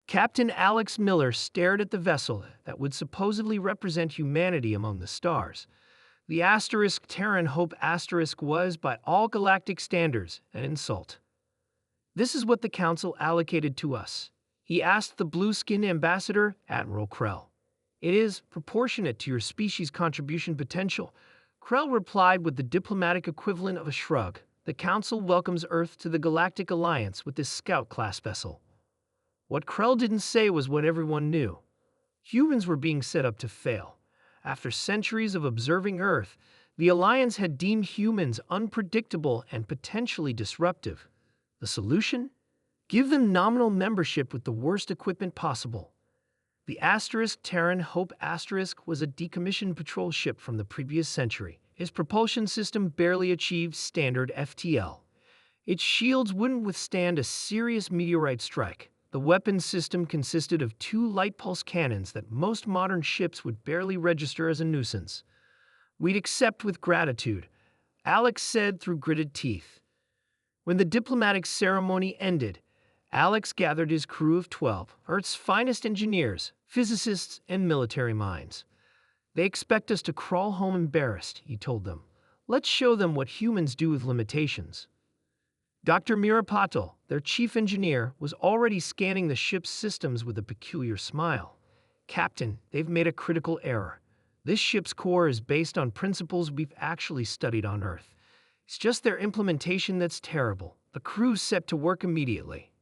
Captain Alex Miller stared at the vessel that would supposedly represent humanity among the stars. The asterisk Terran Hope asterisk was, by all galactic standards, an insult. "This is what the Council allocated to us," he asked the blue-skinned ambassador, Admiral Krell. "It is proportionate to your species' contribution potential." Krell replied with the diplomatic equivalent of a shrug. "The Council welcomes Earth to the Galactic Alliance with this Scout-class vessel." What Krell didn't say was what everyone knew. Humans were being set up to fail. After centuries of observing Earth, the Alliance had deemed humans unpredictable and potentially disruptive. The solution? Give them nominal membership with the worst equipment possible. The asterisk Terran Hope asterisk was a decommissioned patrol ship from the previous century. Its propulsion system barely achieved standard FTL. Its shields wouldn't withstand a serious meteorite strike. The weapons system consisted of 2 light-pulse cannons that most modern ships would barely register as a nuisance. "We'd accept with gratitude," Alex said through gritted teeth. When the diplomatic ceremony ended, Alex gathered his crew of 12, Earth's finest engineers, physicists, and military minds. "They expect us to crawl home embarrassed," he told them. "Let's show them what humans do with limitations." Dr. Mirapatel, their chief engineer, was already scanning the ship's systems with a peculiar smile. "Captain, they've made a critical error. This ship's core is based on principles we've actually studied on Earth. It's just their implementation that's terrible." The crew's set to work immediately.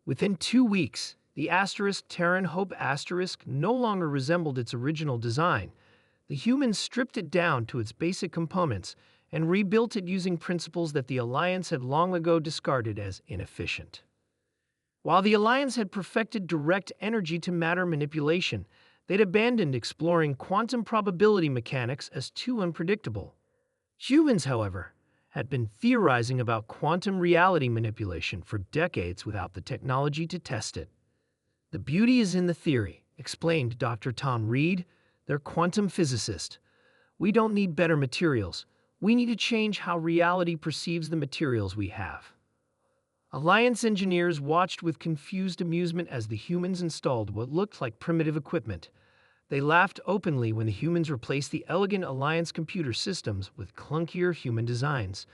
Within 2 weeks, the asterisk Terran Hope asterisk no longer resembled its original design. The humans stripped it down to its basic components and rebuilt it using principles that the Alliance had long ago discarded as inefficient. While the Alliance had perfected direct energy-to-matter manipulation, they'd abandoned exploring quantum probability mechanics as too unpredictable. Humans, however, had been theorizing about quantum reality manipulation for decades without the technology to test it. "The beauty is in the theory," explained Dr. Tom Reed, their quantum physicist. "We don't need better materials. We need to change how reality perceives the materials we have." Alliance engineers watched with confused amusement as the humans installed what looked like primitive equipment. They laughed openly when the humans replaced the elegant Alliance computer systems with clunkier human designs.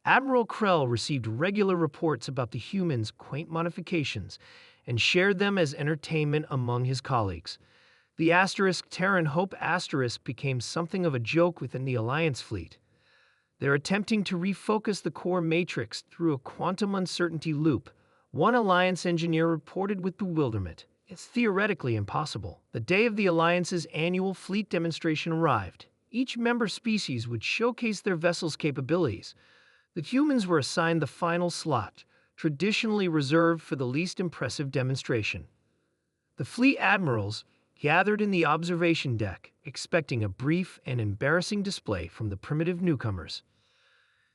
Admiral Krell received regular reports about the humans' quaint modifications and shared them as entertainment among his colleagues. The asterisk Terran Hope asterisk became something of a joke within the Alliance fleet. They're attempting to refocus the core matrix through a quantum uncertainty loop, one Alliance engineer reported with bewilderment. "It's theoretically impossible." The day of the Alliance's annual fleet demonstration arrived. Each member species would showcase their vessel's capabilities. The humans were assigned the final slot, traditionally reserved for the least impressive demonstration. The fleet admirals gathered in the observation deck, expecting a brief and embarrassing display from the primitive newcomers.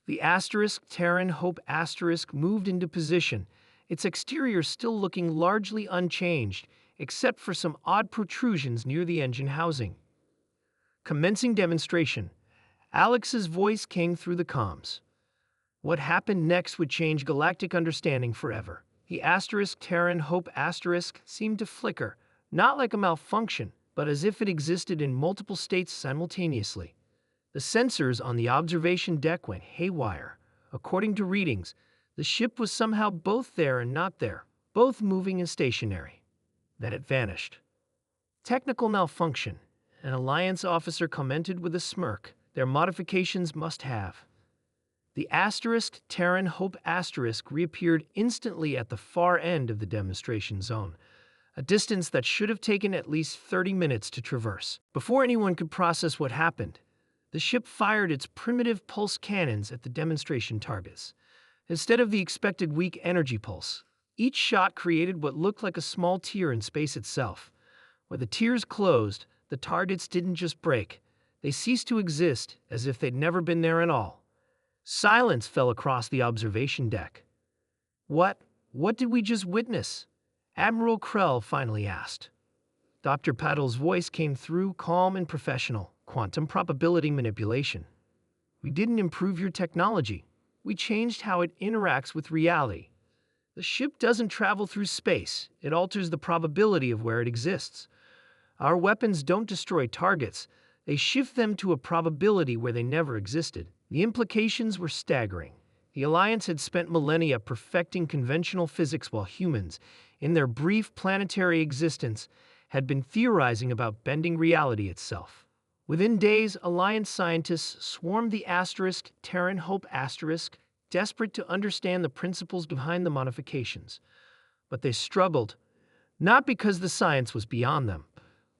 The asterisk Terran Hope asterisk moved into position, its exterior still looking largely unchanged, except for some odd protrusions near the engine housing. Commencing demonstration, Alex's voice came through the comms. What happened next would change galactic understanding forever. The asterisk Terran Hope asterisk seemed to flicker, not like a malfunction, but as if it existed in multiple states simultaneously. The sensors on the observation deck went haywire. According to readings, the ship was somehow both there and not there, both moving and stationary. Then it vanished. "Technical malfunction," an Alliance officer commented with a smirk. "Their modifications must have." The asterisk Terran Hope asterisk reappeared instantly at the far end of the demonstration zone, a distance that should have taken at least 30 minutes to traverse. Before anyone could process what happened, the ship fired its primitive pulse cannons at the demonstration targets. Instead of the expected weak energy pulse, each shot created what looked like a small tear in space itself. Where the tears closed, the targets didn't just break. They ceased to exist, as if they'd never been there at all. Silence fell across the observation deck. What did we just witness?" Admiral Krell finally asked. Dr. Patel's voice came through, calm and professional. "Quantum probability manipulation. We didn't improve your technology. We changed how it interacts with reality. The ship doesn't travel through space, it alters the probability of where it exists. Our weapons don't destroy targets, they shift them to a probability where they never existed. The implications were staggering. The Alliance had spent millennia perfecting conventional physics while humans, in their brief planetary existence, had been theorizing about bending reality itself. Within days, Alliance scientists swarmed the Terran Hope desperate to understand the principles behind the modifications. But they struggled, not because the science was beyond them,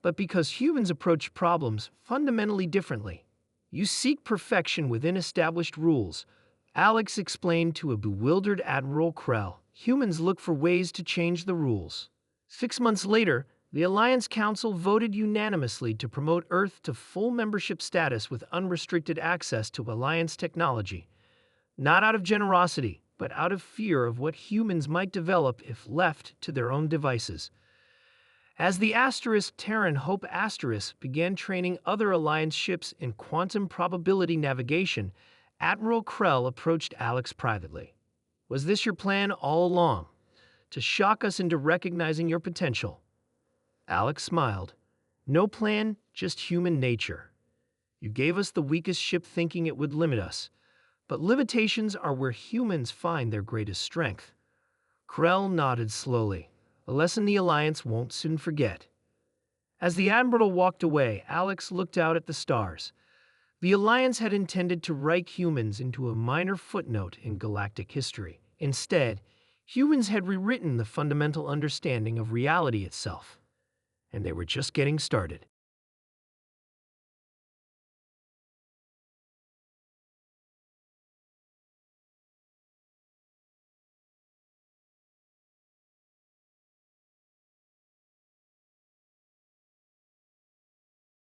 but because humans approach problems fundamentally differently. You seek perfection within established rules, Alex explained to a bewildered Admiral Krell. Humans look for ways to change the rules. 6 months later, the Alliance Council voted unanimously to promote Earth to full membership status with unrestricted access to Alliance technology. Not out of generosity, but out of fear of what humans might develop if left to their own devices. As the Terran Hope began training other Alliance ships in quantum probability navigation, Admiral Krell approached Alex privately. Was this your plan all along? To shock us into recognizing your potential? Alex smiled. No plan, just human nature. You gave us the weakest ship thinking it would limit us. But limitations are where humans find their greatest strength. Krell nodded slowly, a lesson the Alliance won't soon forget. As the Admiral walked away, Alex looked out at the stars. The Alliance had intended to write humans into a minor footnote in galactic history. Instead, humans had rewritten the fundamental understanding of reality itself. And they were just getting started.